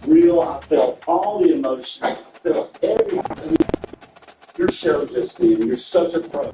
Real. I felt all the emotion. I felt everything. Your show just did. You're such a pro.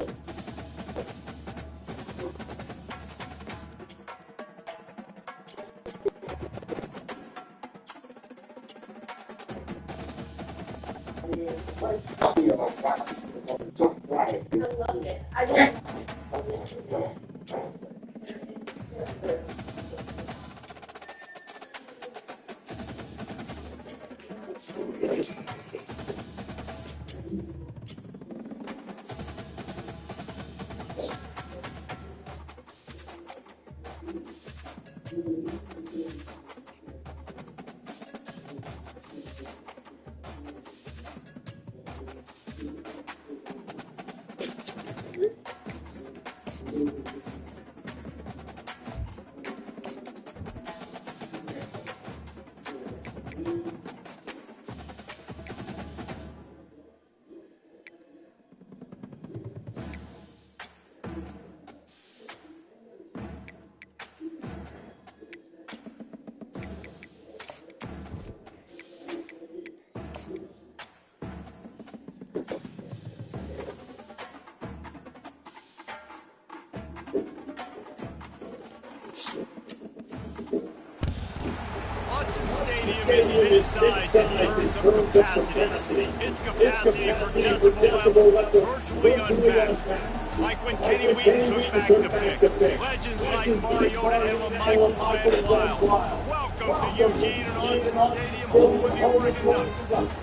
Stadium is mid-sized in terms of capacity. Its capacity for decibel level virtually unmatched. Like when Kenny Wheaton took back the pick. Legends like Mariota and LaMichael ran wild. Welcome to Eugene and Austin Stadium, home of the Oregon Ducks.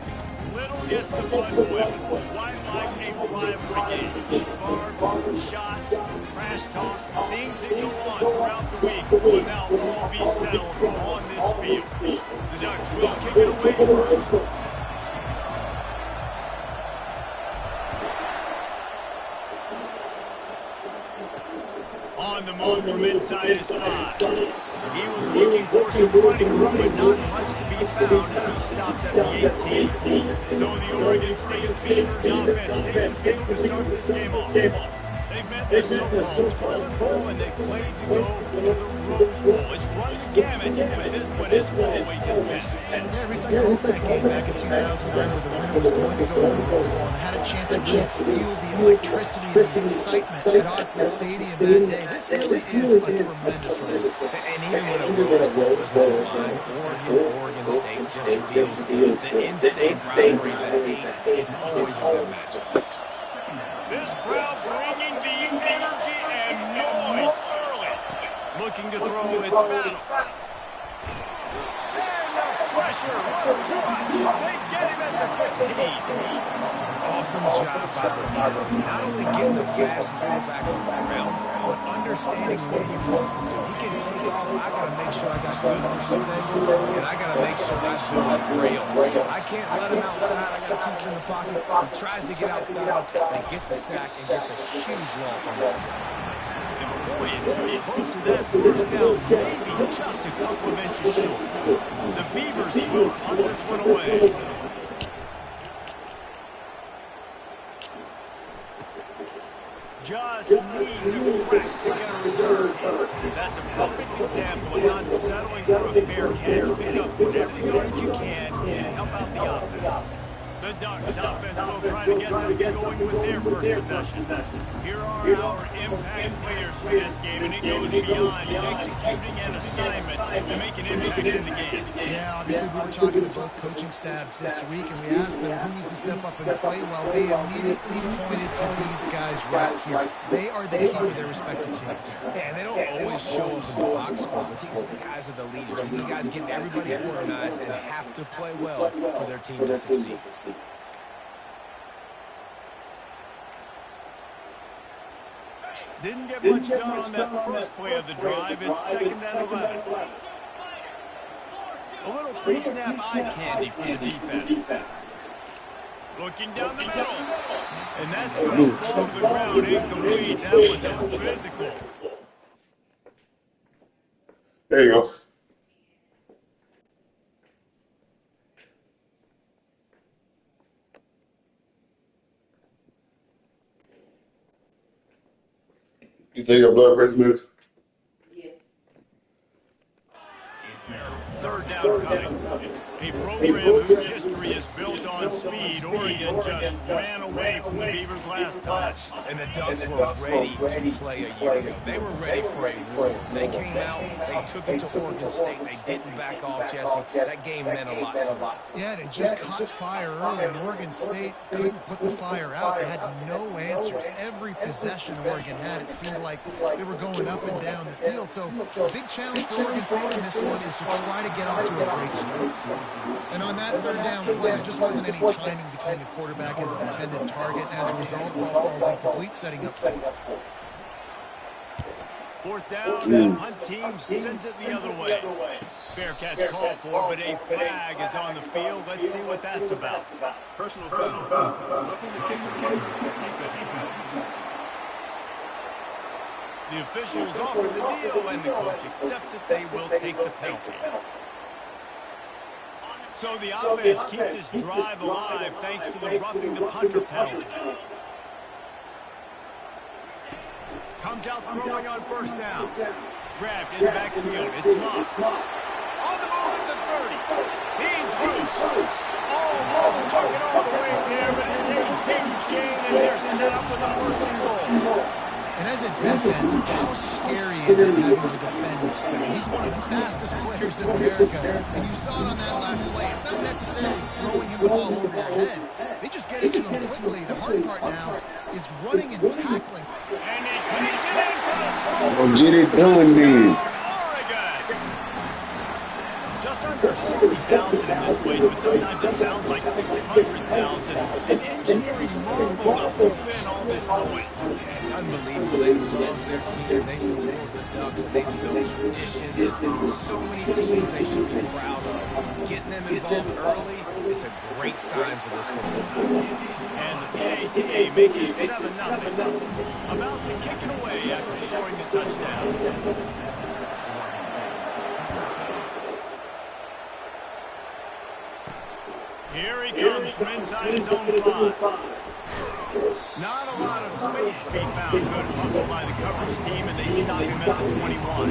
Little gets the blood whipped. Why like a rivalry game? Barbs, shots, trash talk, things that go on throughout the week will now all be settled on this field. The Ducks will kick it away first. On the move from inside his spot. He was looking for some running room, but not much to be found as he stopped at the 18. So the Oregon State Beavers offense takes the field to start this game off. They've met the so-called toilet bowl, and they played to go to the Rose Bowl. It's run the gamut, but this one is always intense. Yeah, Reese, I called that game back in 2009 where the winner was going to go to the Rose Bowl and had a chance to really feel the electricity and the excitement at Autzen Stadium that day. This really is a tremendous run. And even when a Rose Bowl is on the line, Oregon State just feels good. The in-state rivalry, the hate, it's always a good matchup. This crowd bringing the energy and noise early. Looking to throw its battle. And the pressure was too much. They get him at the 15. Awesome job by the defense. Not only getting the fast quarterback on the ground, but understanding what he wants to do. He can take off. I got to make sure I got good pursuit angles, and I got to make sure I build rails. I can't let him outside. I got to keep him in the pocket. He tries to get outside. They get the sack and get the huge loss on that side. And boy, is he close to that first down, maybe just a couple of inches short. The Beavers will punt this one away. Just needs a crack to get a return. That's a perfect example of not settling for a fair catch. Pick up whatever yardage you can and help out the offense. The Ducks offense will try to get something going with their first possession. Here are our impact players for this game, and it goes beyond executing an assignment to make an impact in the game. Yeah, obviously we were talking to both coaching staffs this week, and we asked them who needs to step up and play well. They immediately pointed to these guys right here. They are the key for their respective teams. Yeah, and they don't always show up in the box score, but these are the guys are the leaders. These are the guys getting everybody organized and have to play well for their team to succeed. Didn't get much done on that first play of the drive. It's second and 11. A little pre-snap eye candy for the defense. Looking down the middle. And that's going to fall to the ground incomplete. That was a physical. There you go. You think your blood pressure moves? Yeah. Third down coming. A program whose history is built on speed. Oregon just ran away from the Beavers last time. And the Ducks were ready to play a year ago. They were ready for a war. They came out, they took it to Oregon State. They didn't back off, Jesse. That game meant a lot to them. Yeah, they just caught fire early, and Oregon State couldn't put the fire out. They had no answers. Every possession Oregon had, it seemed like they were going up and down the field. So big challenge for Oregon State in this one is to try to get off to a great start. And on that third down play, there just wasn't any timing between the quarterback and his intended target. As a result, ball falls incomplete, setting up fourth. Fourth down, and punt team sends it the other way. Fair catch called for, but a flag is on the field. Let's see what that's about. Personal foul. Roughing the kicker. The officials offer the deal, and the coach accepts it. They will take the penalty. So the offense keeps its drive alive thanks to the roughing the punter penalty. Comes out throwing on first down. Grabbed in the backfield. It's Moss. On the move at the 30. He's loose. Almost took it all the way there, but it's a huge gain, and they're set up with a first and goal. And as a defense, how scary is it having to defend this guy? He's one of the fastest players in America, and you saw it on that last play. It's not necessarily throwing him the ball over your head. They just get it to him quickly. The hard part now is running and tackling. And he takes it in for the score. Well, get it done, then. Oregon. Just under 60,000 in this place, but sometimes it sounds like 600,000. An engineering marvel to hold in all this noise. Yeah, it's unbelievable. They love their team. They support the Ducks, and they build traditions. And so many teams they should be proud of. Getting them involved early is a great sign for this football team. And the PATA makes it 7-0. About to kick it away after scoring the touchdown. Here he comes from inside his own 5. Not a lot of space to be found. Good hustle by the coverage team, and they stop him at the 21.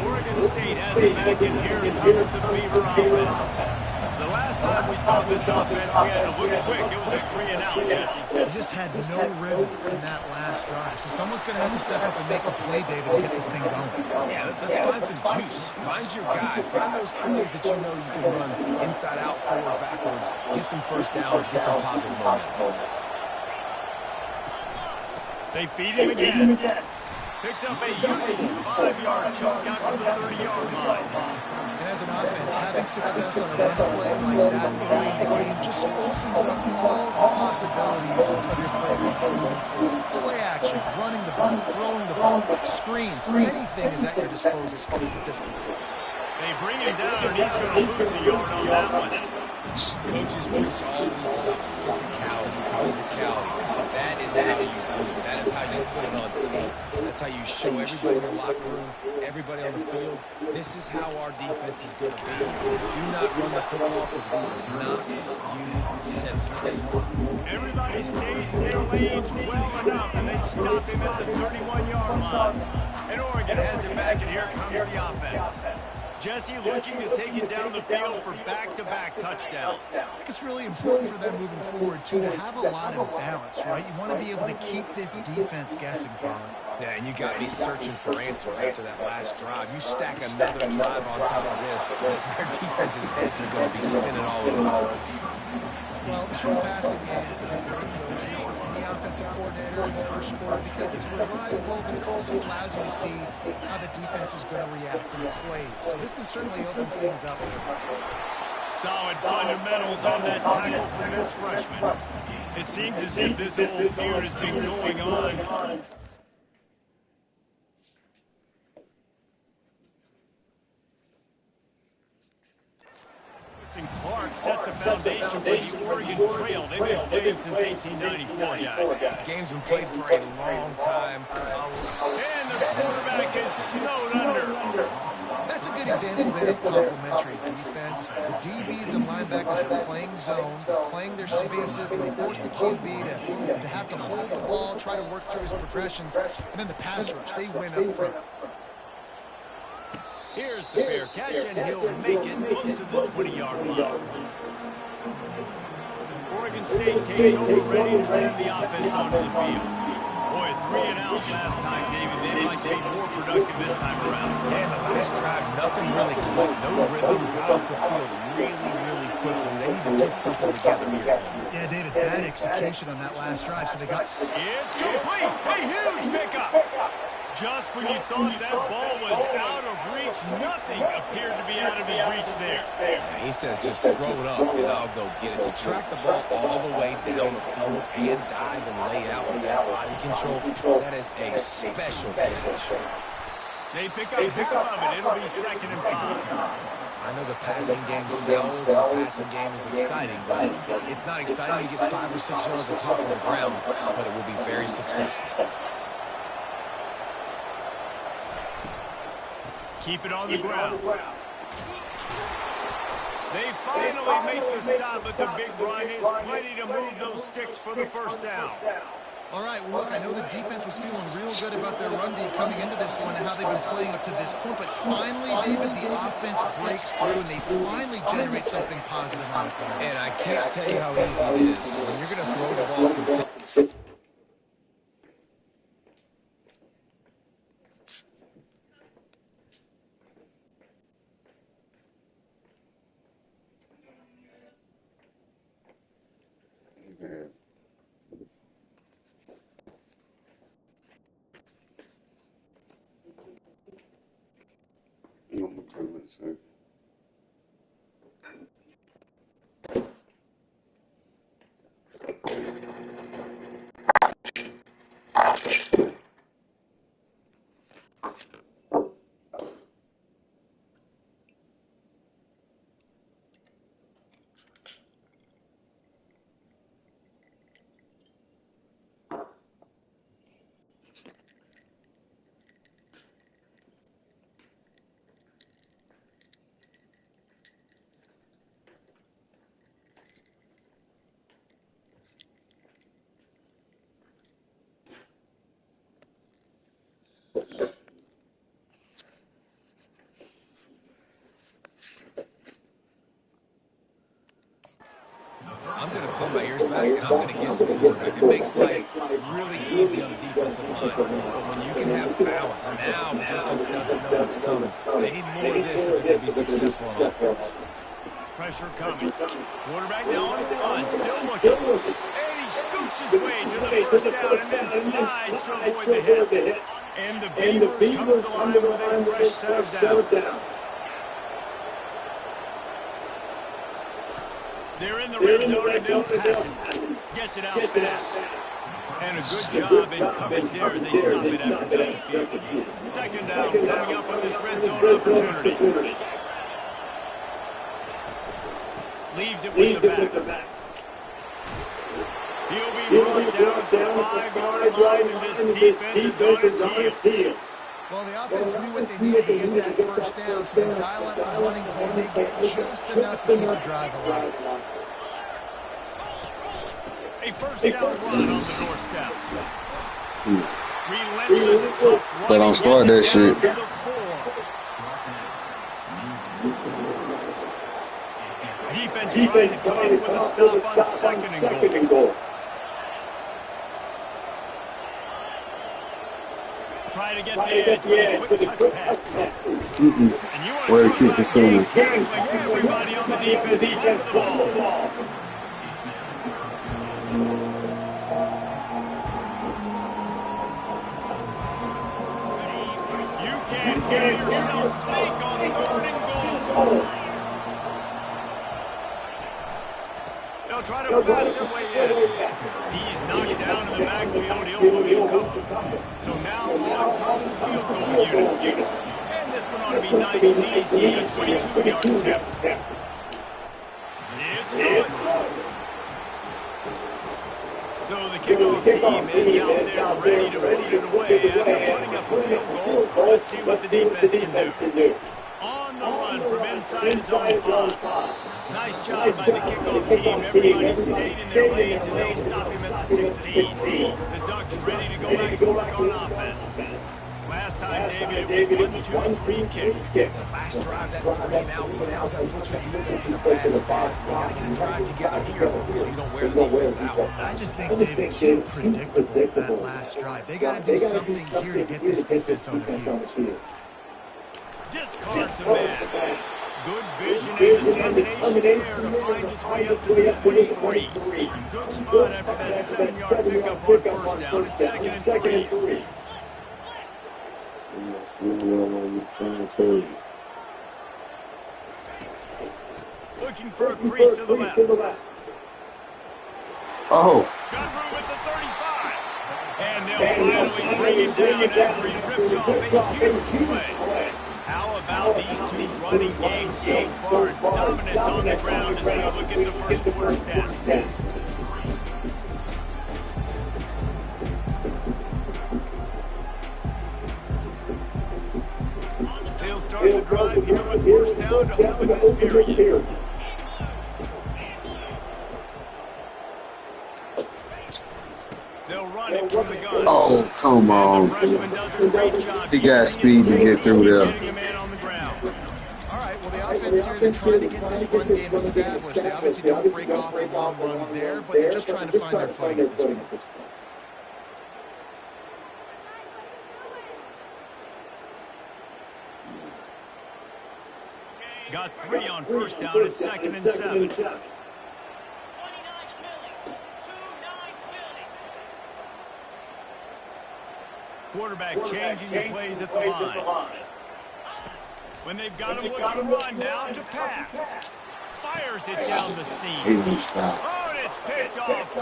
Oregon State has it back in here and covers the Beaver offense. The last time we saw this offense, we had to look quick. It was a 3-and-out, Jesse. He just had no rhythm in that last drive. So someone's going to have to step up and make a play, David, and get this thing going. Yeah, let's find some juice. Find your guy. Find those plays that you know you can run inside out, forward, backwards. Get some first downs. Get some positive momentum. They feed him again. Picks up a useful 5-yard chunk out to the 30-yard line. And as an offense, having success on a run play like that early in the game just opens up all the possibilities of your playbook moving forward. Play action, running the ball, throwing the ball, screens, anything is at your disposal at this point. They bring him down, and he's going to lose a yard on that one. Coaches preach all week about physicality. That is how you do it. That is how you put it on tape. That's how you show everybody in the locker room, everybody on the field. This is how our defense is going to be. Do not run the football because we will knock you senseless. Everybody stays in their lanes well enough, and they stop him at the 31-yard line. And Oregon has it back, and here comes the offense. Jesse looking to take it down the field for back-to-back touchdowns. I think it's really important for them moving forward, too, to have a lot of balance, right? You want to be able to keep this defense guessing, Colin. Yeah, and you got me searching for answers after that last drive. You stack another drive on top of this, their defense's heads are going to be spinning all over the place. Well, the short passing game is important, though, too, on the offensive coordinator in the first quarter because it's reliable, but it also allows you to see how the defense is going to react in play. So this can certainly open things up. Solid fundamentals on that tackle from this freshman. It seems as if this whole feud has been going on. And Clark set the foundation for the Oregon Trail. They've been playing since 1894, guys. Game's been played for a long time. And the quarterback is snowed under. That's a good example there of complementary defense. The DBs and linebackers are playing zone, playing their spaces, and they force the QB to have to hold the ball, try to work through his progressions, and then the pass rush, they win up front. Here's the fair catch, and he'll make it close to the 20-yard line. Oregon State takes over, ready to send the offense onto the field. Boy, 3 and out last time, David. They'd like to be more productive this time around. Yeah, in the last drive, nothing really clicked. No rhythm, got off the field really quickly. They need to put something together here. Yeah, David, bad execution on that last drive, so they got... It's complete. A huge pickup. Just when you thought that ball was out of reach, nothing appeared to be out of his reach there. Yeah, he says just throw it up and I'll go get it. To track the ball all the way down the field and dive and lay out with that body control, that is a special catch. They pick up half of it. It'll be 2nd and 5. I know the passing game sells and the passing game is exciting, but it's not exciting to get 5 or 6 yards of puck on the ground, but it will be very successful. Keep it on the ground. They finally make the stop, but the big run is plenty to move those sticks for the first down. All right, well, look, I know the defense was feeling real good about their run D coming into this one and how they've been playing up to this point, but finally, David, the offense breaks through and they finally generate something positive on the ground. And I can't tell you how easy it is when you're going to throw the ball consistently. I'm going to pull my ears back, and I'm going to get to the quarterback. It makes life really easy on the defensive line. But when you can have balance, now the defense doesn't know what's coming. They need more of this if they're going to be successful on offense. Pressure coming. Quarterback now on the run, still looking. And he scoops his way to the first down and then slides to avoid the hit. And the Beavers come to the line with a fresh set of downs. They're in the red zone and they'll pass it. Gets it out fast. And a good job in coverage there as they stop it after just a few. 2nd down coming up on this red zone opportunity. Leaves it with the back. He'll be brought down at the 5-yard line, and this defense is on its heels. Well, the offense knew what they needed to get that first down, so they dial up the running play. They get just enough to keep the drive alive. A first down run on the doorstep. Relentless tough running. They don't start that shit. Defense trying to come up with a stop on 2nd and goal. Try to get the edge with a quick touch pass. And you want to talk about tackling everybody on the defense side of the ball. You can't hear yourself think on 3rd and goal. They'll try to pass their way in. He's knocked down in the backfield. He'll lose a couple. So now on comes the field goal unit. And this one ought to be nice and easy. A 22-yard attempt. It's good. So the kickoff team is out there ready to put it away after putting up a field goal. Let's see what the defense can do. On the run from inside his own 5. Nice job by the kickoff team. Everybody stayed in their lanes and they'll stop him at the 16. The Ducks ready to go back to work on offense. Last time, David, it was 1-2-3 kick. The last drive, that 3 and out, sometimes that puts your defense in a bad spot. You got to get a drive together here so you don't wear the defense out. I just think, David, too predictable that last drive. They got to do something here to get this defense on their heels. Discards a man. Good vision and determination there to find his way up to the 23. Good spot after that 7-yard pickup on first down. It's 2nd and 3. Looking for a crease to the left. Oh. Got room at the 35. And they'll finally bring him down after he rips off a huge play. How about these two running games so far? Dominance on the ground as we look at the first quarter stats. They'll start the drive here with first down to open this period. They'll run it from the gun. Oh, come on. He got speed to get through there. All right, well, the offense here, they're trying to get this run game established. They obviously don't break off a long run there, but they're just trying to find their footing at this point. Got 3 on first down at 2nd and 7. Quarterback changing the plays at the line. When they've got him looking to run, now to pass. Fires it down the seam. Oh, and it's picked off.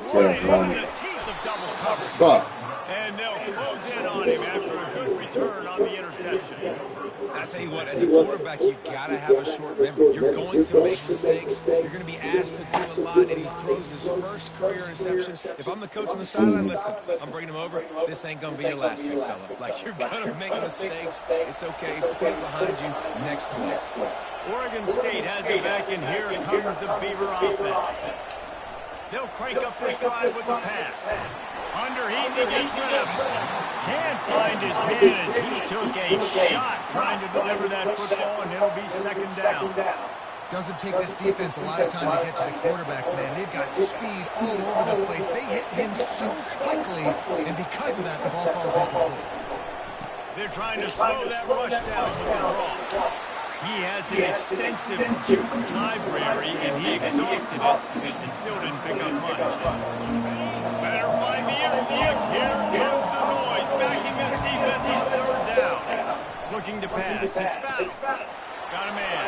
Threw it right into the teeth of double coverage. And they'll close in on him after a good return on the interception. I tell you what, as a quarterback, you got to have a short memory. You're going to make mistakes. You're going to be asked to do a lot, and he throws his first career interception. If I'm the coach on the sideline, listen, I'm bringing him over. This ain't going to be your last, big fella. Like, you're going to make mistakes. It's okay. Put it behind you. Next play. Oregon State has it back, and here comes the Beaver offense. They'll crank up this drive with the pass. Under heat, he gets rid of him. Can't find his man as he took a shot trying to deliver that football, and it'll be 2nd down. Doesn't take this defense a lot of time to get to the quarterback, man. They've got speed all over the place. They hit him so quickly, and because of that, the ball falls incomplete. They're trying to slow that rush down with the draw. He has an extensive juke library, and he exhausted it and still didn't pick up much. Better find the airfield. Here comes the noise, backing this defense on 3rd down. Looking to pass. It's Battle. Got a man.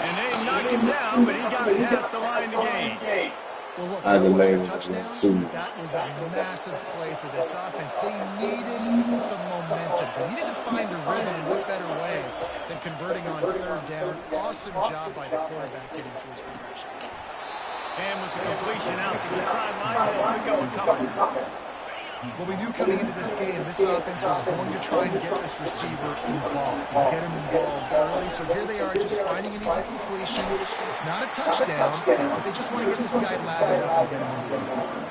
And they knocked him down, but he got past the line to gain. Well, look, that wasn't a touchdown. That was a massive play for this offense. They needed some momentum. They needed to find a rhythm, and what better way than converting on 3rd down. Awesome job by the quarterback getting through his progression. And with the completion out to the sideline, they'll pick up a couple. Well, we knew coming into this game, this offense was going to try and get this receiver involved, get him involved early. So here they are just finding an easy completion. It's not a touchdown, but they just want to get this guy lathered up and get him into the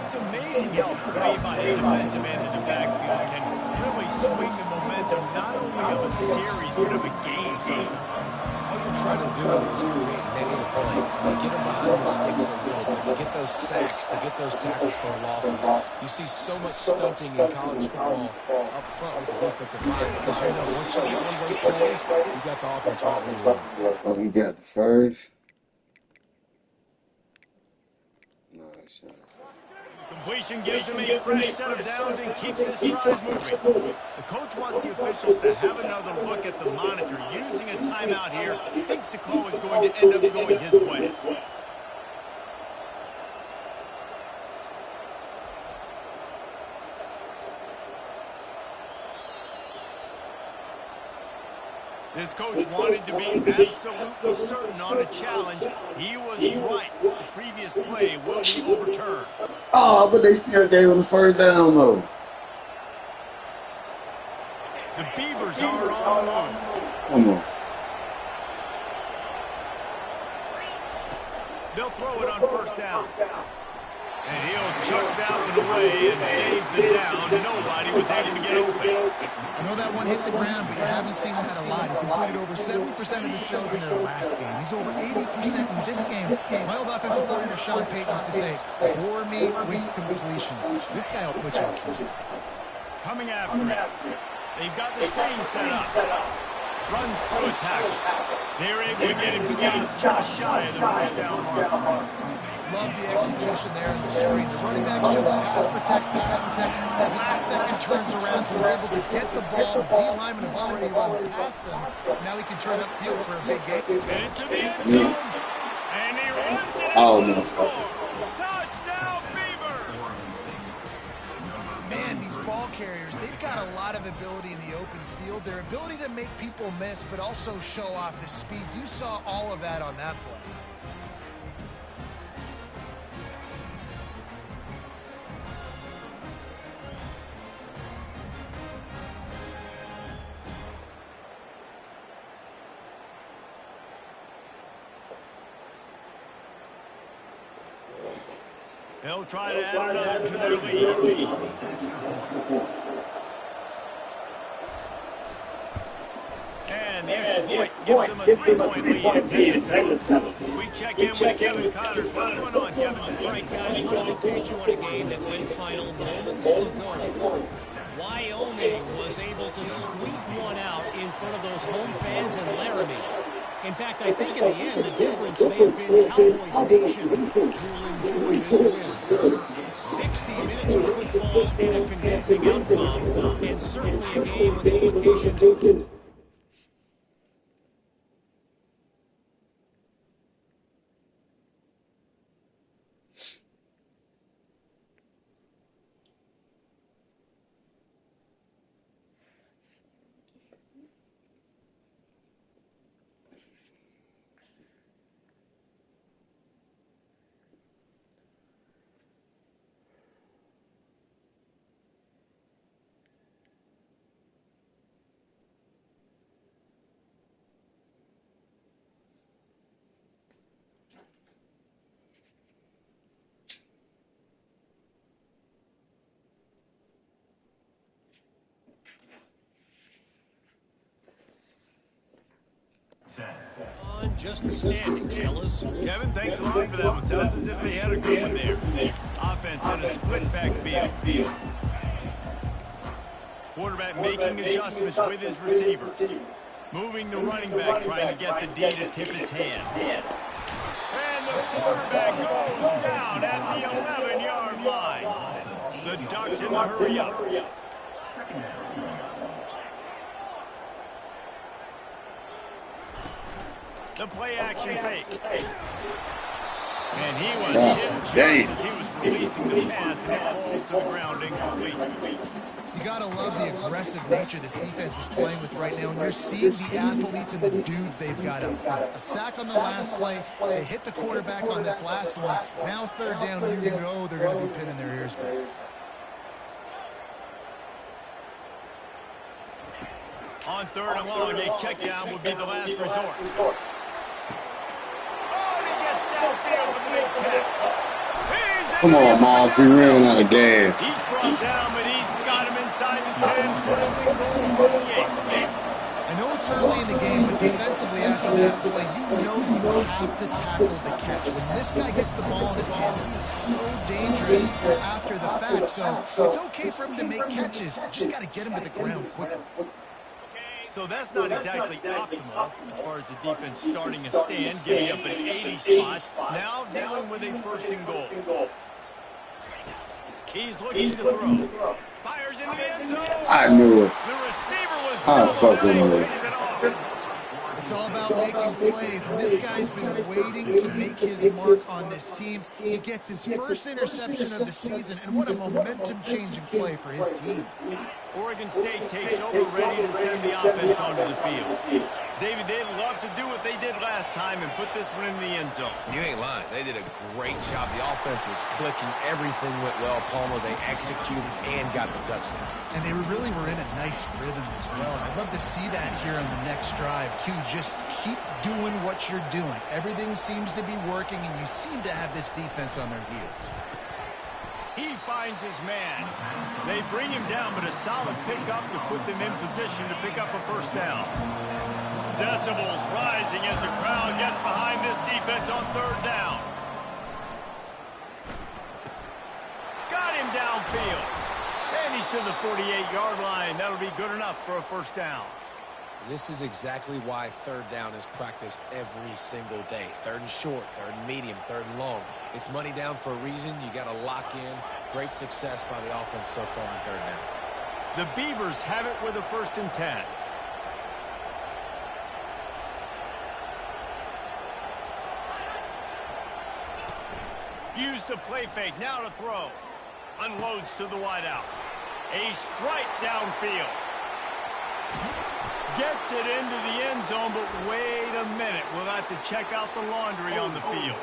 It's amazing how play by a defensive end in the backfield can really swing the momentum not only of a series, but of a game sometimes. All you're trying to do is create negative plays, to get them behind the sticks a little bit, to get those sacks, to get those tackles for losses. You see so much stumping in college football up front with the defensive line because you know once you get one of those plays, you got the offense right where you want. Oh, he got the first. Nice. Completion gives him a fresh set of downs and keeps this drive moving. The coach wants the officials to have another look at the monitor. Using a timeout here, thinks the call is going to end up going his way. This coach wanted to be absolutely certain on a challenge. He was right. The previous play will be overturned. Oh, but they still gave him the 1st down, though. The Beavers are on the move. Come on. They'll throw it on 1st down. And he'll chuck that one away and save the down. Nobody was able to get open. I know that one hit the ground, but you haven't seen him had a lot. He completed over 70% of his throws in their last game. He's over 80% in this game. My old offensive coordinator, Sean Payton, used to say, bore me with completions. This guy will put you in seats. Coming after it. They've got the screen set up. Runs through a tackle. They're able to get him stopped just shy of the first down mark. Love the execution there in the screen. The running back shows pass protect. Last second turns around, so he's able to get the ball. The D linemen have already run past him. Now he can turn upfield for a big game. Into the end zone. And he runs it Oh, into no. the score. Touchdown, Beaver. Man, these ball carriers, they've got a lot of ability in the open field. Their ability to make people miss, but also show off the speed. You saw all of that on that play. They'll try to add another to their lead. And the extra point gives them a 3-point lead at 10-7. We check in with Kevin Connors. What's going on, Kevin? All right, guys, let's update you on a game that went final moments ago. Wyoming was able to squeak one out in front of those home fans in Laramie. In fact, I think in the end, the difference may have been Cowboys Nation who will enjoy this win. 60 minutes of football in a convincing outcome, and certainly a game with implications. On just the standings, fellas. Kevin, thanks a lot for that one. Sounds as if they had a good one there. Offense in a split backfield. Quarterback making adjustments with his receivers. Moving the running back, trying to get the D to tip its hand. And the quarterback goes down at the 11-yard line. The Ducks in the hurry-up. The play-action fake. And he was hit just as he was releasing the pass, and it falls to the ground incomplete. You got to love the aggressive nature this defense is playing with right now, and you're seeing the athletes and the dudes they've got up front. A sack on the last play. They hit the quarterback on this last one. Now third down, you know they're going to be pinning their ears back. On third and long, a check down would be the last resort. Come on, Miles. We ran out of gas. He's brought down, but he's got him inside the 10. First and goal for the 8. I know it's early in the game, but defensively after that play, you know you have to tackle the catch. When this guy gets the ball in his hands, he is so dangerous after the fact. So it's okay for him to make catches. You just got to get him to the ground quickly. So that's not exactly optimal as far as the defense starting a stand, giving up an 80 spot. Now dealing with a first and goal. He's looking to throw. Fires into the end zone. I knew it. The receiver was I doubled fucking and knew it. picked it off. It's all about making plays, and this guy's been waiting to make his mark on this team. He gets his first interception of the season, and what a momentum-changing play for his team. Oregon State takes over, ready to send the offense onto the field. David, they'd love to do what they did last time and put this one in the end zone. You ain't lying. They did a great job. The offense was clicking. Everything went well, Palmer. They executed and got the touchdown. And they really were in a nice rhythm as well. And I'd love to see that here on the next drive, too. Just keep doing what you're doing. Everything seems to be working, and you seem to have this defense on their heels. He finds his man. They bring him down, but a solid pickup to put them in position to pick up a first down. Decibels rising as the crowd gets behind this defense on third down. Got him downfield. And he's to the 48-yard line. That'll be good enough for a first down. This is exactly why third down is practiced every single day. Third and short, third and medium, third and long. It's money down for a reason. You got to lock in. Great success by the offense so far on third down. The Beavers have it with a 1st and 10. Use the play fake. Now to throw. Unloads to the wideout. A strike downfield. Gets it into the end zone, but wait a minute. We'll have to check out the laundry on the field.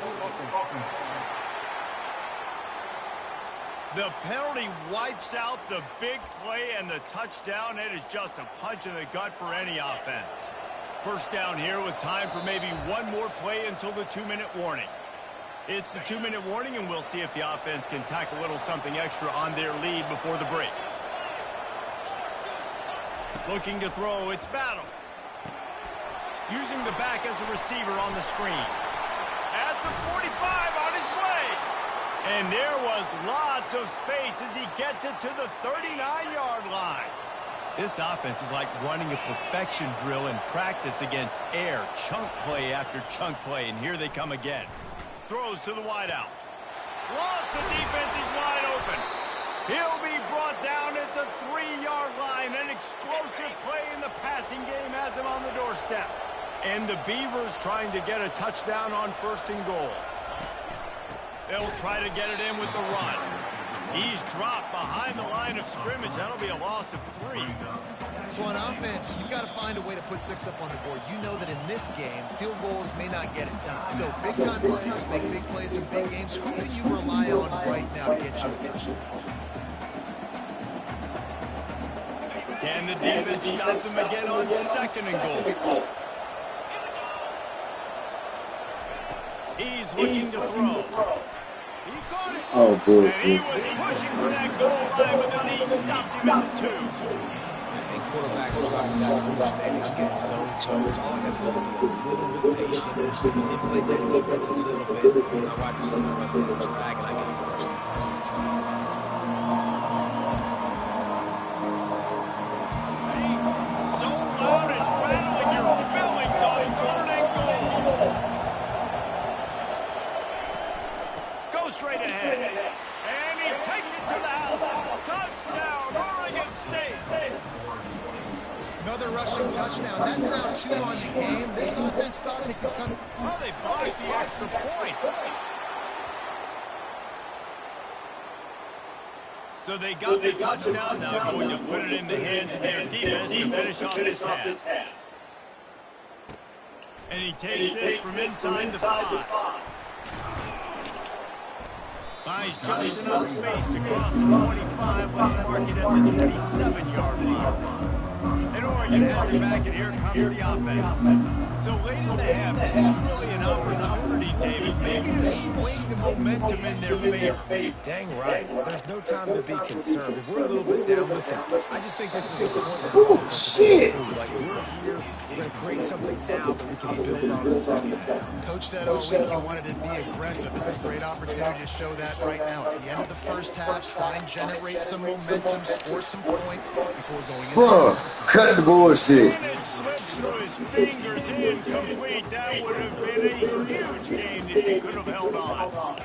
The penalty wipes out the big play and the touchdown. It is just a punch in the gut for any offense. First down here with time for maybe one more play until the 2-minute warning. It's the 2-minute warning, and we'll see if the offense can tack a little something extra on their lead before the break. Looking to throw, it's Battle. Using the back as a receiver on the screen. At the 45, on his way. And there was lots of space as he gets it to the 39-yard line. This offense is like running a perfection drill in practice against air. Chunk play after chunk play, and here they come again. Throws to the wideout. Lost the defense, is wide open. He'll be brought down at the 3-yard line. An explosive play in the passing game has him on the doorstep. And the Beavers trying to get a touchdown on 1st and goal. They'll try to get it in with the run. He's dropped behind the line of scrimmage. That'll be a loss of 3. So on offense, you've got to find a way to put 6 up on the board. You know that in this game, field goals may not get it done. So big-time players make big plays in big games. Who can you rely on right now to get you a touchdown? Can the defense stop them again on 2nd and goal? He's looking to throw. He caught it. Oh, bullshit. And he was pushing for that goal line, but the knee stopped him at the 2. And quarterback dropping down, understanding I'm getting zone coverage. All I got to do is be a little bit patient, manipulate that defense a little bit. My wide receiver runs that drag, and I get the first down. So loud it's rattling your fillings on 3rd and goal. Go straight ahead. And he takes it to the house. Touchdown, Oregon State. Another rushing touchdown. That's now 2 on the game. This offense thought they could come. Oh, they blocked the extra point. So they got the touchdown, now going to put it in the hands of their defense to finish off this half. And he takes this from inside the 5. Buys just enough space across the 25. Let's mark it at the 27-yard line. And Oregon has it back, and here comes the offense. So late in the half, this is really an opportunity, David, maybe to swing the momentum in their favor. Dang right. There's no time to be conservative. We're a little bit down. Listen, I just think this is a point where Oh, shit. like we're here, we're going to create something now that we can build on the second half. Coach said all week he wanted to be aggressive. This is a great opportunity to show that right now. At the end of the first half, try and generate some momentum, score some points before going into Bruh, cut the bullshit. And it slips through his fingers, incomplete. That would have been a huge game if he could have held on.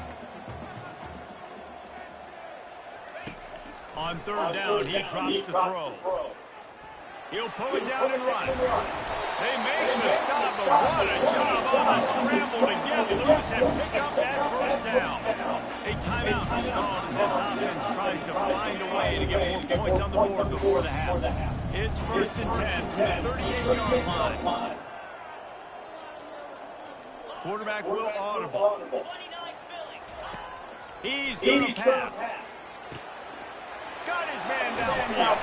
On 3rd down, he drops the throw. He'll pull it down and run. They make the stop, but what a job on the scramble to get loose and pick up that first down. A timeout is called as this offense tries to find a way to get more points on the board before the half. It's 1st and 10 from the 38-yard line. Quarterback will audible. He's going to pass. Got his man downfield.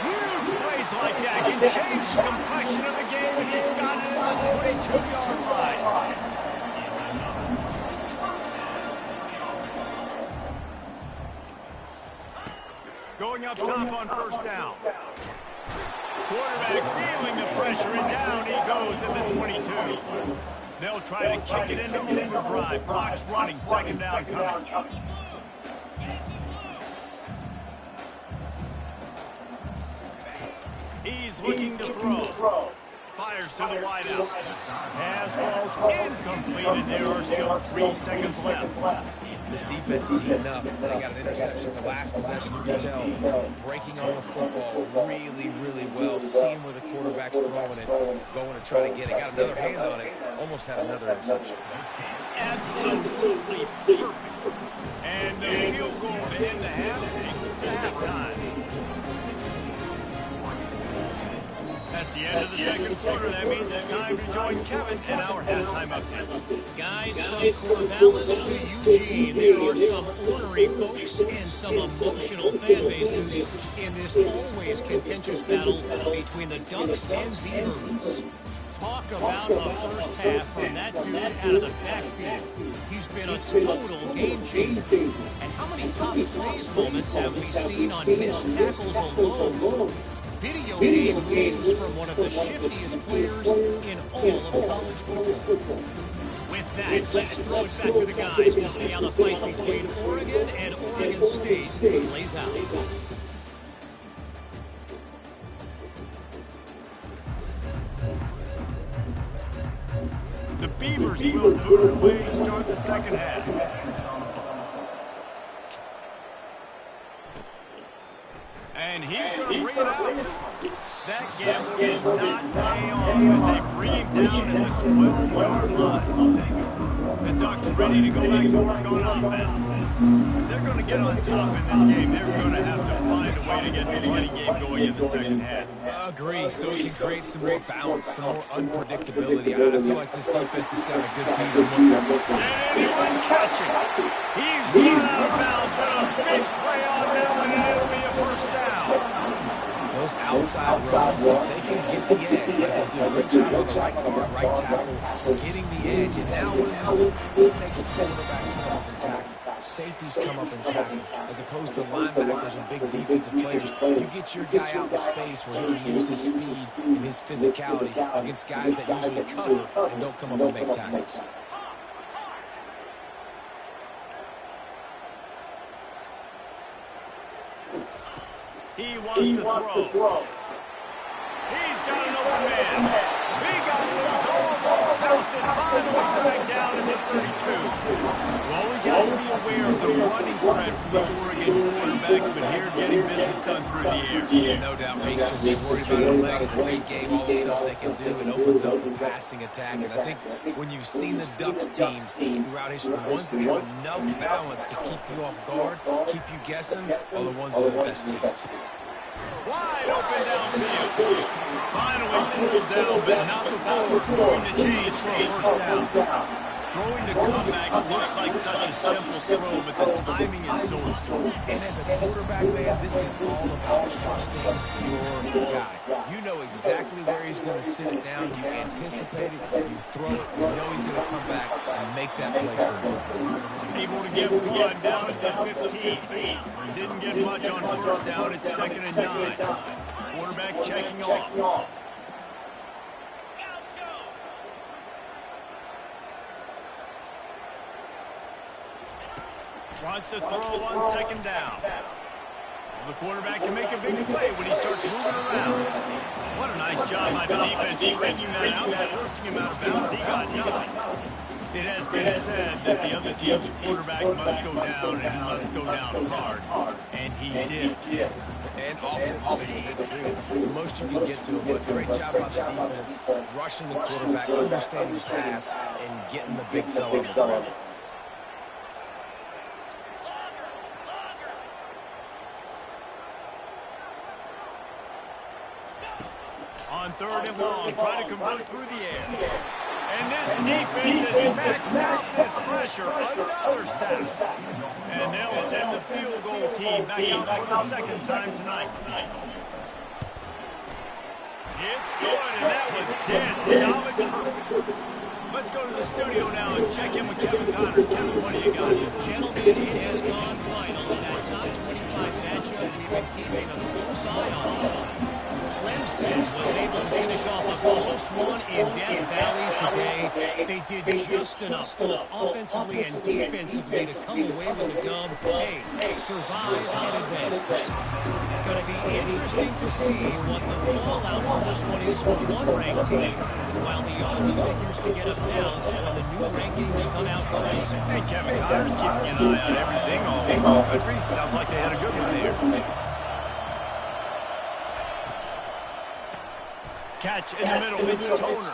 Huge plays like that can change the complexion of the game, and he's got it at the 22-yard line. up top on first down. Quarterback feeling the pressure, and down he goes at the 22. They'll try to kick it into overdrive. Clock's running, second down coming. He's looking to throw. Fires to the wideout. Pass falls incomplete, and there are still 3 seconds left. This defense is heating up. They got an interception the last possession. You can tell breaking on the football really, really well. Seeing where the quarterback's throwing it, going to try to get it. Got another hand on it. Almost had another interception. Absolutely perfect. And the field goal to end the half takes us to halftime. That's the end of the second quarter. That means it's time to join Kevin in our halftime update. Guys, from Corvallis to Eugene, there are some ornery folks and some emotional fan bases in this always contentious battle between the Ducks and Beavers. Talk about a first half from that dude out of the backfield. He's been a total game changer. And how many top plays moments have we seen on missed tackles alone? Video game wins from one of the shiftiest players in all of college football. With that, let's throw it back to the guys to see how the fight between Oregon and Oregon State plays out. The Beavers will put it away to start the second half. And he's going to bring it out. That gamble did not pay off as they bring him down at the 12-yard line. The Ducks ready to go back to work on offense. If they're going to get on top in this game, they're going to have to find a way to get the running game going in the second half. Agree, so it can create some more balance, some more unpredictability. I feel like this defense has got a good beat on what they're. And anyone catching. He's run out of bounds, but a big play on that one, and it'll be a first down. Those outside runs, if they can get the edge, like they do a great job on the right guard, right tackle, getting the edge. And now what does this do? This makes quarterbacks come up and tackle. Safeties come up and tackle. As opposed to linebackers and big defensive players, you get your guy out in space where he can use his speed and his physicality against guys that usually cover and don't come up and make tackles. He wants to throw. He's got an open man. He got loose, almost passed it, finally dragged down at the 32. You always have to be aware of the running threat from the Oregon quarterbacks, but here getting business done through the air. Yeah, no doubt, Reese, because they're worried about his legs, the late game, all the stuff they can do. It opens up the passing attack. And I think when you've seen the Ducks teams throughout history, the ones that have enough balance to keep you off guard, keep you guessing, are the ones that are the best teams. Wide open downfield. Finally pulled down, but not before going to change for a first down. Throwing the comeback looks like such a simple throw, but the timing is so slow. And as a quarterback, man, this is all about trusting your guy. You know exactly where he's going to sit it down. You anticipate it. You throw it. You know he's going to come back and make that play for you. Able to get one down to the 15. Didn't get much on first down. It's 2nd and 9. Quarterback checking off. Wants to throw on 2nd down. The quarterback can make a big play when he starts moving around. What a nice job by the defense striking that out and forcing him out of bounds. He got nothing. It has been said that the other team's quarterback must go down and must go down hard. And he did. And often is good too. The most you can get to him. But great job by the defense, rushing the quarterback, understanding the pass, and getting the big fella on the ground. On 3rd and long, try to convert through the air. And this defense has maxed out this pressure. Another sack. And they'll send the field goal team back out for the 2nd time tonight. It's good, and that was dead solid. Let's go to the studio now and check in with Kevin Connors. Kevin, what do you got? Gentlemen, it has gone final in that top 25 matchup. We've been keeping this one in Death Valley today, they did just enough, both offensively and defensively, to come away with a dub. Hey, survive and advance. Going to be interesting to see what the fallout from this one is for one ranked team, while the other figures to get a bounce when the new rankings come out, guys. Hey, Kevin Connor's keeping an eye on everything all over the country. Sounds like they had a good one there. Catch in the middle, it's Toner.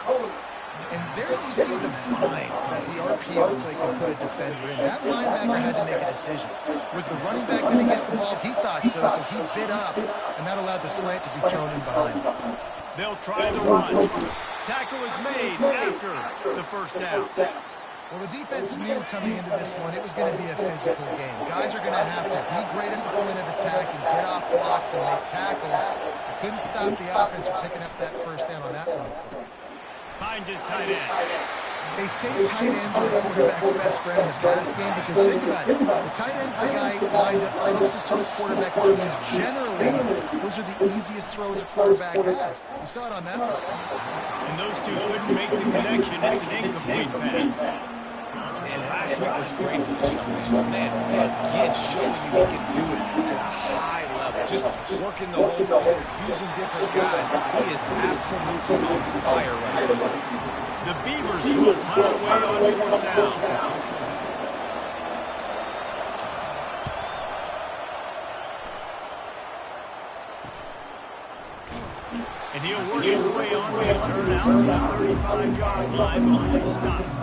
And there you see the mind that the RPO play can put a defender in. That linebacker had to make a decision. Was the running back going to get the ball? He thought so he bit up, and that allowed the slant to be thrown in behind. They'll try the run. Tackle is made after the first down. Well, the defense knew coming into this one it was going to be a physical game. Guys are going to have to be great at the point of attack and get off blocks and make tackles. They couldn't stop the offense from picking up that first down on that run. Finds his tight end. They say tight ends are a quarterback's best friend in the pass game because think about it. The tight end's the guy lined up closest to the quarterback, which means generally those are the easiest throws a quarterback has. You saw it on that one. And those two couldn't make the connection. It's an incomplete pass. And last week was great for this young man. Again, showing you he can do it at a high level. Just working the whole field, using different guys. He is absolutely on fire right now. The Beavers will punt away on fourth down. And he'll work his way on to turn out to the 35-yard line before he stops.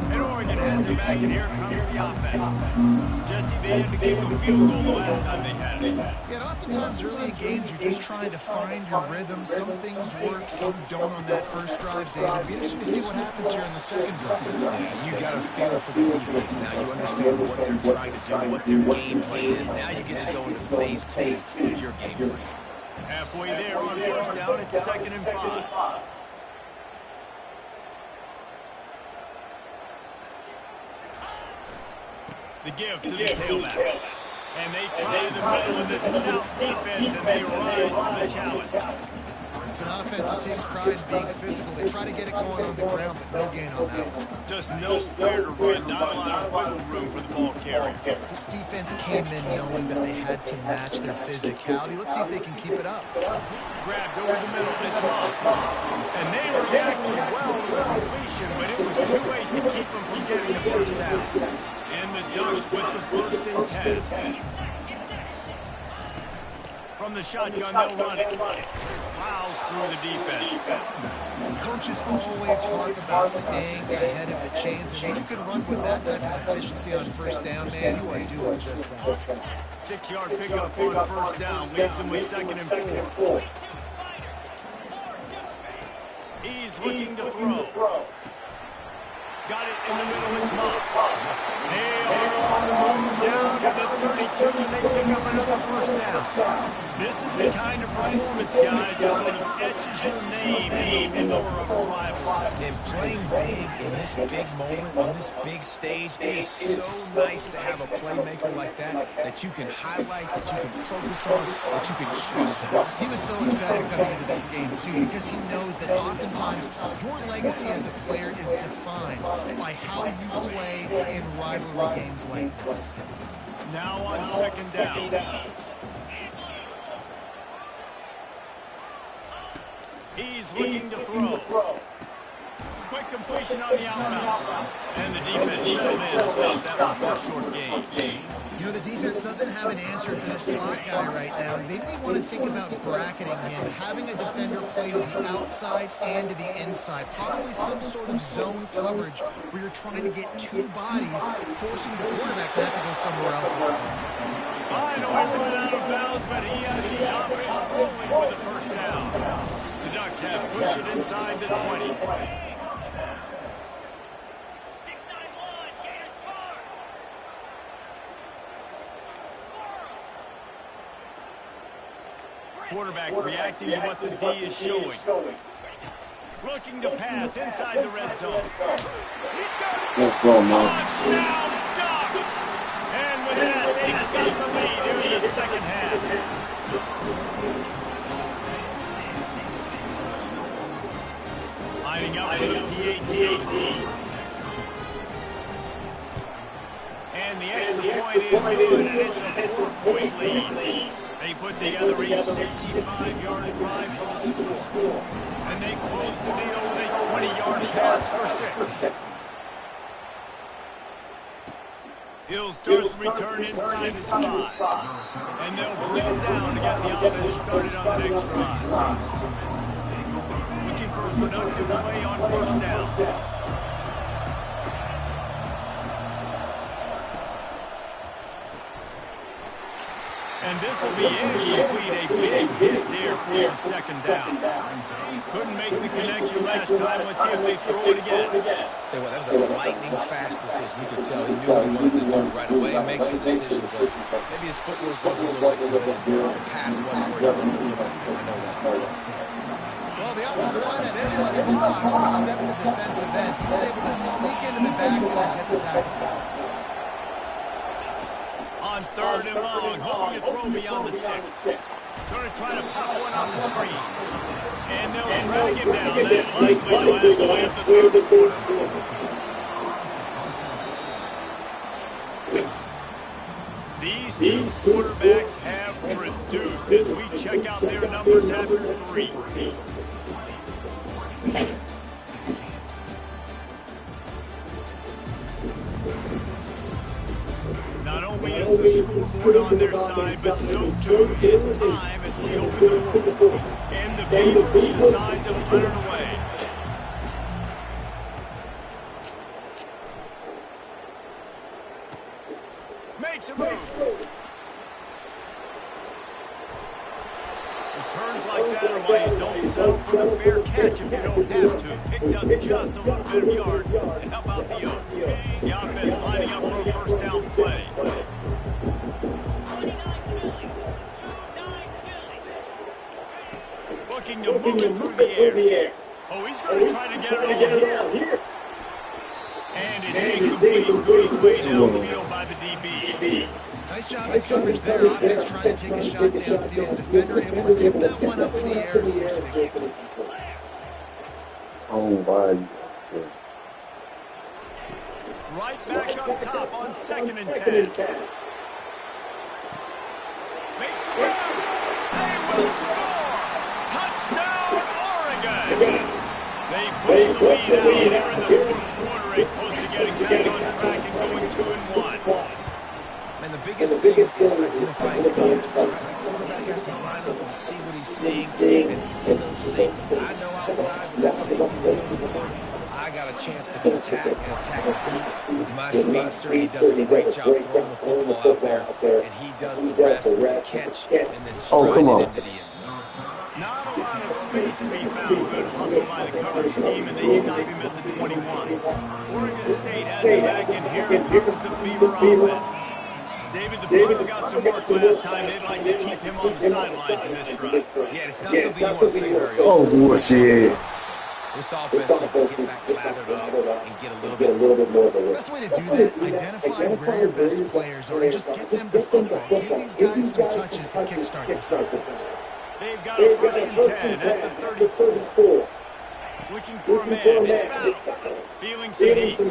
And Oregon has it back, and here comes the offense. Jesse, they had to kick a field goal the last time they had it. Yeah, and oftentimes early in games, you're just trying to find your rhythm. Some things work, some don't on that first drive, David. It'll be interesting to see what happens here in the second drive. Yeah, you got a feel for the defense now. You understand what they're trying to do, what their game plan is. Now you get to go into phase 2 of your game plan. Halfway there on first down, it's 2nd and 5. The give to the tailback. And they try the middle of this stout defense, and they rise to the challenge. It's an offense that takes pride in being physical. They try to get it going on the ground, but no gain on that one. Just nowhere to run, not a lot of wiggle room for the ball carrier. This defense came in knowing that they had to match their physicality. Let's see if they can keep it up. Grabbed over the middle, it's Moss. And they reacted well to the completion, but it was too late to keep them from getting the first down. And the Ducks with the 1st and 10. From the shotgun, they'll run it. Plows through the defense. Coaches always talk about staying ahead of the chains, and when you can run with that type of efficiency on first down, man, you are doing just that. 6-yard pickup on first down, leaves them with 2nd and 4. He's looking to throw. Got it in the middle, it's Moss. They are on the move down to the 32, and they pick up another first down. This is the kind of performance, guys, that sort of etches your name in the lore of a rival. And playing big in this big moment, on this big stage, it is so nice to have a playmaker like that you can highlight, that you can focus on, that you can trust. He was so excited coming into this game, too, because he knows that oftentimes your legacy as a player is defined by how you play in rivalry games like this. Now on 2nd down. He's looking to throw. Quick completion on the out route. And the defense settled in to stop that one for a short gain. You know, the defense doesn't have an answer for this slot guy right now. They may want to think about bracketing him, having a defender play to the outside and to the inside. Probably some sort of zone coverage where you're trying to get two bodies, forcing the quarterback to have to go somewhere else. Finally run out of bounds, but he has his offense rolling with the first down. The Ducks have pushed it inside the 20. Quarterback reacting to what the D is showing. Looking to pass inside the red zone. Let's go, man. Touchdown, Ducks! And with that, they've got the lead here in the second half. out for the PAT. And the extra point is good, and it's a 4-point lead. They put together a 65-yard drive for the score. And they close the deal with a 20-yard pass for 6. He'll start the return inside his 5. And they'll bring it down to get the offense started on the next drive. Looking for a productive play on first down. And this will be incomplete. A big hit there for the second down. Couldn't make the connection last time. Let's see if they throw it again. Tell you what, that was a lightning-fast decision. You could tell he knew what he wanted to do right away. Makes the decision, but maybe his footwork wasn't a little bit good, and the pass wasn't where he wanted to put that there. I know that. Well, the offensive line had anybody blocked except the defensive end. He was able to sneak into the backfield and get the tackle for us. On 3rd and long, hoping to throw beyond the sticks. Going to try to pop one on the screen. And they'll drag him down. That's likely to last away at the 3rd quarter. These two quarterbacks have produced as we check out their numbers after 3. Not only is the scoreboard on their side, but so too is time as we open the floor. And the Beavers decide to put it away. Makes a move. Returns like that are why you don't settle for the fair catch if you don't have to. Picks up just a little bit of yards to help out the yoke. The offense lining up for a first down play. Looking to move it through the air. Oh, he's going to try to get it all here. And it's incomplete. Good way downfield by the DB. Nice job in coverage there. Offense trying to take a shot downfield. The defender able to tip that one up in the air and force it again. Oh, my. Right back up top on 2nd and 10. Makes the run. They will score. Touchdown, Oregon. They push the lead out here in the 4th quarter. Ain't close to getting back on track and going 2-1. And the biggest thing is identifying coverages, right? Like quarterback has to line up and see what he's seeing and see those safeties. I know outside with that safety, I got a chance to attack and attack deep with my speedster. He does a great job throwing the football out there, and he does the rest with the catch and then stride it into the end zone. Not a lot of space to be found. Good hustle by the coverage team, and they stop him at the 21. Oregon State has him back, and here comes the Beaver offense. David, the Beaver got some work last time. They'd like to keep him on the sidelines in this drive. Yeah, it's not something you want to see very often. Oh, bullshit. This offense needs to get back lathered up and get a little bit more. The best way to do that, identify where your best players are and just get them the football. Give these guys some touches to kickstart this offense. They've got a 1st and 10 at the 34. Looking for a man. It's Battle. Feeling some heat. And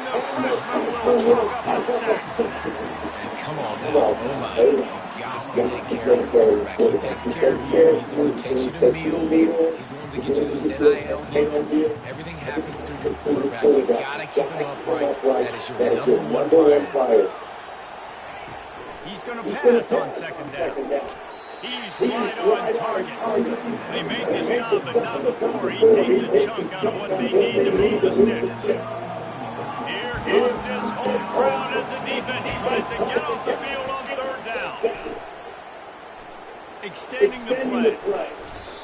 the freshman will chalk up a sack. And come on now, O-line. You got to take care of your quarterback. He takes care of you. He's the one who takes you to meals. He's the one to get you those NIL deals. Everything happens through your quarterback. You got to keep him upright. That is your #1 priority. He's going to pass on 2nd down. He's right on target. They make the stop, but not before he takes a chunk out of what they need to move the sticks. Here comes this home crowd as the defense tries to get off the field on 3rd down. Extending the play.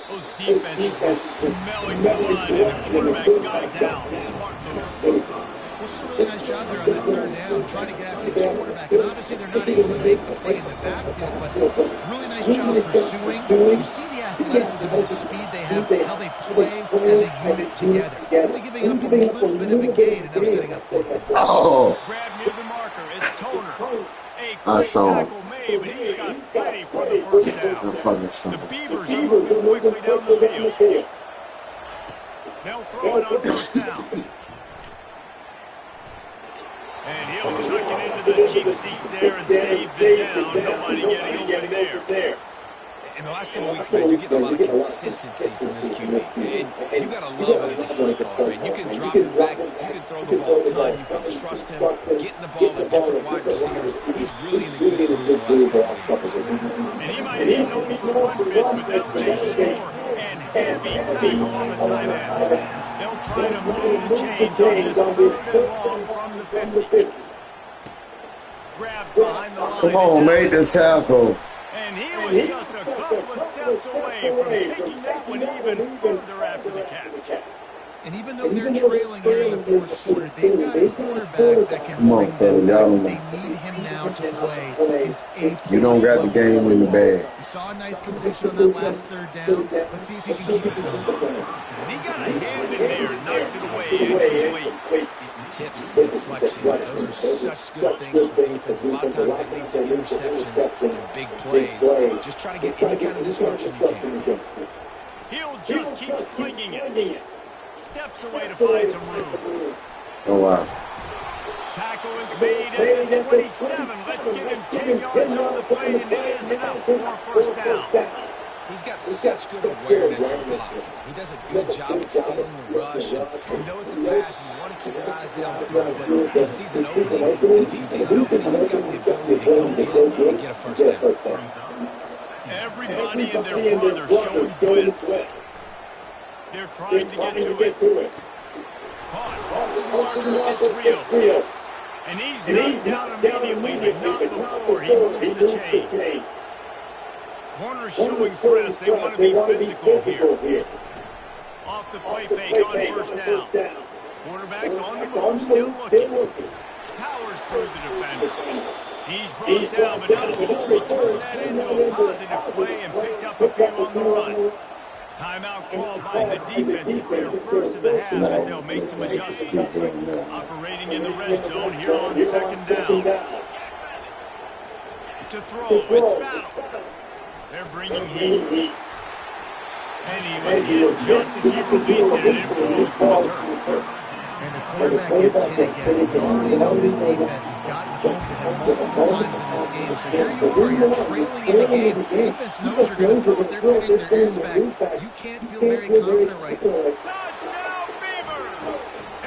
Those defenses were smelling blood, and the quarterback got down. Smart move. What's a really nice job there on that 3rd down, trying to get after this quarterback. And obviously they're not able to make the play in the backfield, but really nice job pursuing. You see the athleticism and the speed they have, how they play as a unit together. Only giving up a little bit of a gain and now setting up for it. Oh. Grab near the marker. It's Toner. A I great saw him. tackle made, but he's got plenty for the 1st down. I fucking saw The him. Beavers are moving quickly down the field. They'll throw it on first down. And he'll chuck it into the cheap seats there and save the down. Nobody getting open there. In the last couple of weeks, man, you're getting a lot of consistency from this QB. And you got to love it as a play caller, man. You can drop him back, you can throw the ball a ton, you can trust him, getting the ball to different wide receivers. He's really in a good mood the last couple of years. And he might be known for run fits, but that was a sure and heavy tackle on the tight end. They'll try to move the chains on this 3rd and long from the 50. Grabbed behind the line. Come on, made the tackle. And he was just a couple of steps away from taking that one even further after the catch. And even though they're trailing here in the 4th quarter, they've got a quarterback that can bring them back. They need him now to play his 8th. You don't got the game in the bag. We saw a nice completion on that last 3rd down. Let's see if he can keep it going. And he got a hand in there, knocks it away, incomplete. Tips, deflections, those are such good things for defense. A lot of times they lead to interceptions and big plays. Just try to get any kind of disruption you can. He'll just keep slinging it. Steps away to find some room. Oh, wow. Tackle is made at the 27. Let's give him 10 yards on the play, and it is enough for a first down. He's got such good awareness in the pocket. He does a good job of feeling the rush. And you know it's a pass, and you want to keep your eyes downfield, but he sees an opening. And if he sees an opening, he's got the ability to go get it and get a first down. Everybody and their brother showing blitz. They're trying to get to it. Caught off the marker, it's Rios. And he's knocked down immediately, but not before he moves the chains. Corner showing press. They want to be physical here. Off the play fake on first down. Quarterback on the move, still looking. Powers through the defender. He's brought down, but not before he turned that into a positive play and picked up a few on the run. Timeout called by the defense. It's their first of the half as they'll make some adjustments. Operating in the red zone here on 2nd down. To throw, it's Battle. They're bringing heat. And he was hit just as he released it, and it goes to the turf. And the quarterback gets hit again. We already know this defense has gotten home to him multiple times in this game. So here you are, you're trailing in the game. Defense knows you're going to throw it. They're putting their ears back. You can't feel very confident right now. Touchdown, Beavers!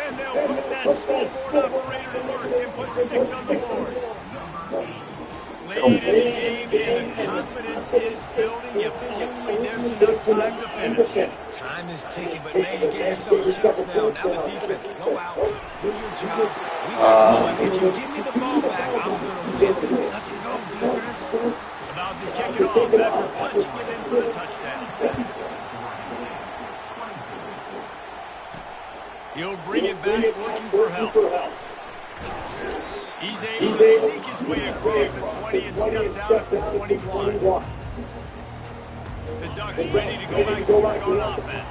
And they'll put that scoreboard operator to work and put 6 on the board. Late in the game, and the confidence is building. If only there's enough time to finish. Time is ticking, but man, you give yourself a chance now. Now the defense, go out, do your job. We got the ball. If you give me the ball back, I'm going to win. Let's go, defense. About to kick it off after punching it in for the touchdown. He'll bring it back, looking for help. He's able to sneak his way across the 20 and steps out at the 21. The Ducks ready to go back to work on offense.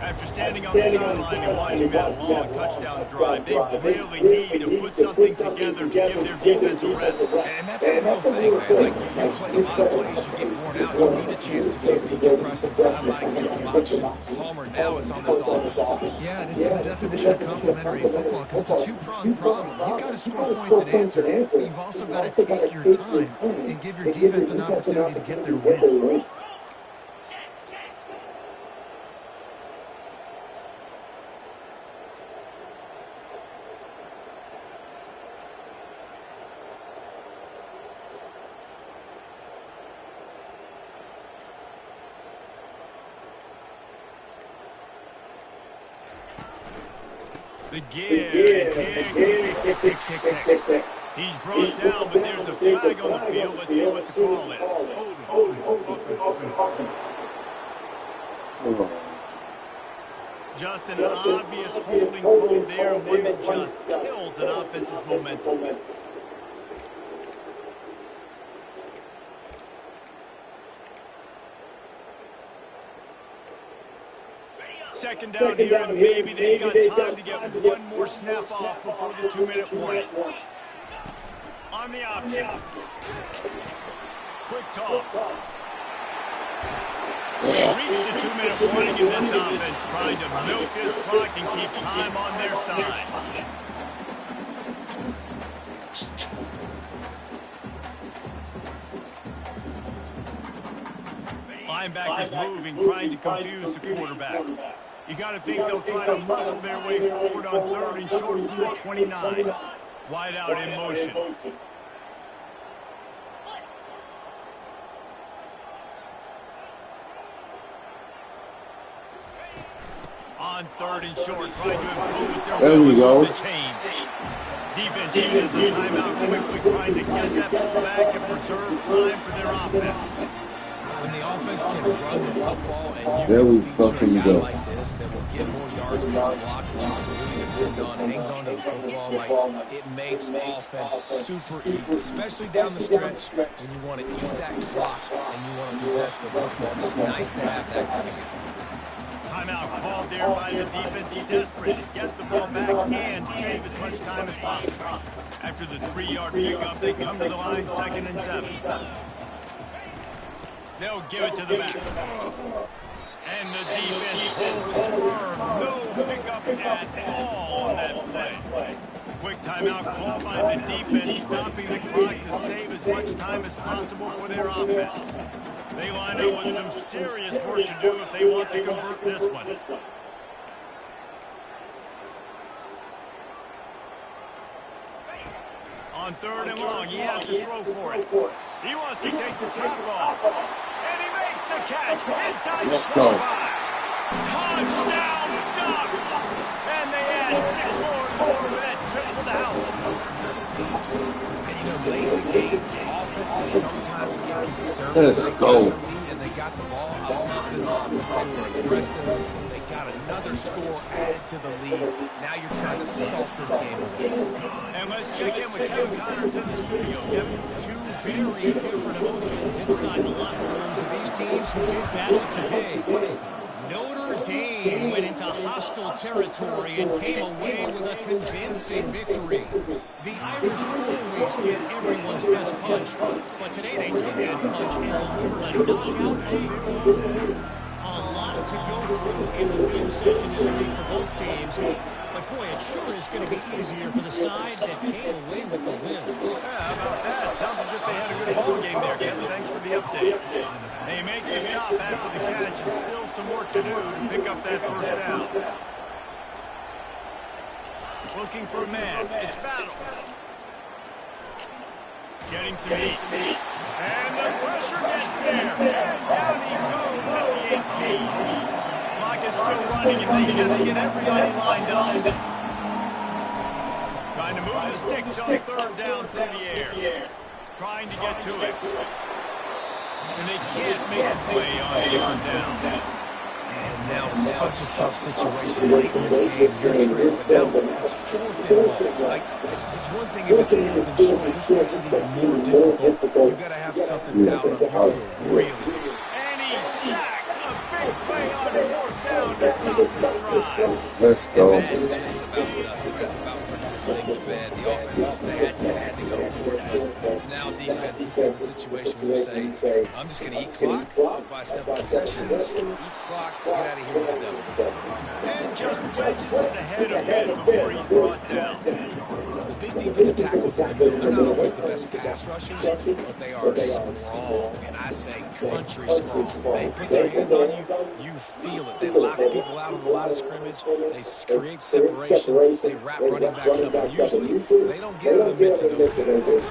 After standing on the sideline and watching that long touchdown drive, they really need to put something together to give their defense a rest. And that's a real thing, man. Like, you play a lot of plays, you get worn out. You need a chance to go decompress the sideline, get some option. Palmer, now it's on this offense. Yeah, this is the definition of complementary football because it's a two-pronged problem. You've got to score points and answer, but you've also got to take your time and give your defense an opportunity to get their win. The give, tick. He's brought down, but there's a flag on the field. Let's see what the call is. Just an obvious holding call there, and one that just kills an offense's momentum. Second down here, and maybe they've got time to get one more snap off before the 2-minute warning. On the option. Quick toss. We've reached the 2-minute warning in this offense, trying to milk this clock and keep time on their side. Linebackers moving, trying to confuse the quarterback. You got to think they'll try to muscle their way forward on 3rd and short from the 29. Wide out in motion. On 3rd and short, trying to impose their will on the chains. Defense uses the timeout quickly, trying to get that ball back and preserve time for their offense. When the offense can run the football and There we you feature fucking a guy go. like this that will get more yards than this block that you can really depend on, hangs on to the football, like it makes offense super easy, especially down the stretch when you want to eat that clock and you want to possess the football. Just nice to have that coming in. Timeout called there by the defense. He's desperate to get the ball back and save as much time as possible. After the 3-yard pickup, they come to the line 2nd and 7. They'll give it to the back. And the defense holds firm. No pickup at all on that play. Quick timeout called by the defense, stopping the clock to save as much time as possible for their offense. They line up with some serious work to do if they want to convert this one. On 3rd and long, he has to throw for it. He wants to take the top off. And he makes the catch inside the 25. Touchdown Ducks! And they add 6 more for that trip to the house. And you know, late in the games, offenses sometimes get conservative. Let's go. And they got the ball. I love this offense. They were aggressive. They got another score added to the lead. Now you're trying to salt this game away. And let's check in with Kevin Connors in the studio. Kevin, 2 very different emotions inside the locker rooms of these teams who did battle today. Notre Dame went into hostile territory and came away with a convincing victory. The Irish always get everyone's best punch, but today they took that punch and delivered a knockout of their own. A lot to go through in the film session this week for both teams, but boy, it sure is going to be easier for the side that came away with the win. yeah, how about that? Sounds as if they had a good ball game there, Kevin. Thanks for the update. They make the stop after the catch and still some work to do to pick up that 1st down. Looking for a man. It's Battle. Getting some heat. And the pressure gets there. And down he goes at the 18. Clock is still running, and they have to get everybody lined up. Trying to move the sticks on 3rd down through the air. Trying to get to it. And they can't make the play on 3rd down. And now such a tough situation late in this game. You're trailed, but now it's 4th and long. Like, it's one thing if it's 4th and short. This makes it even more difficult. You've got to have something down on your field, really. And he's sacked. A big play on 4th down to stop this drive. Let's go. And just about does it. About puts this thing to bed. The offense had to go for it. But now defense, this is the situation where you say, I'm just going to eat clock up by 7 possessions. Eat clock, get out of here with the double. And just wedges it ahead of him before he's brought down. The big defensive tackles, they're not always the best pass rushers, but they are strong, and I say country strong. They put their hands on you, you feel it. They lock people out on a lot of scrimmage. They create separation. They wrap running backs up, and usually they don't get in the midst of those guys.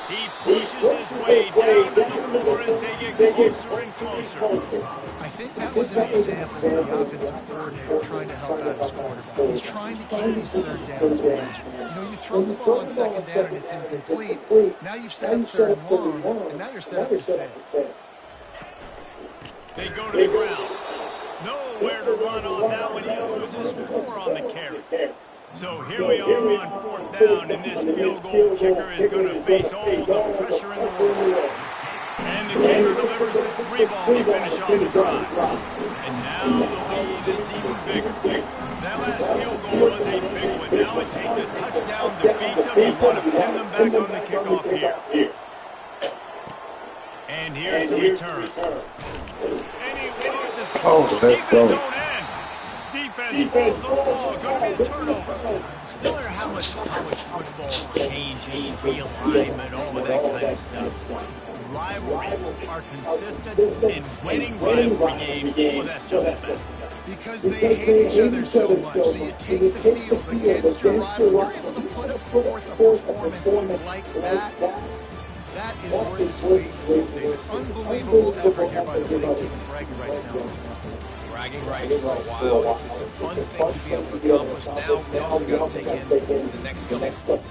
He pushes his way down to the floor as they get closer and closer. I think that was an example of the offensive coordinator trying to help out his quarterback. He's trying to keep these 3rd downs managed. You know, you throw the ball on 2nd down and it's incomplete. Now you've set up 3rd and long, and now you're set up to fail. They go to the ground. Nowhere to run on that one. He loses 4 on the carry. So here we are on 4th down, and this field goal kicker is going to face all the pressure in the world. And the kicker delivers the 3-ball to finish off the drive. And now the lead is even bigger. That last field goal was a big one. Now it takes a touchdown to beat them. You want to pin them back on the kickoff here. And here's the return. And he Oh, let's Keep his go. own end. Defense falls on the ball. Going to be a turnover. No matter how much college football changes, realignment, all of that kind of stuff, rivalries are consistent, and winning rivalry games, well, that's just the best. Because they hate each other so much. So you take the field against your rival, you're able to put forth a performance like that. That is worth its weight in gold, David. Unbelievable effort here by the winning team. Bragging rights now. Bragging rights for a while. It's a fun thing to be able to accomplish. Now we also got to take in the next couple.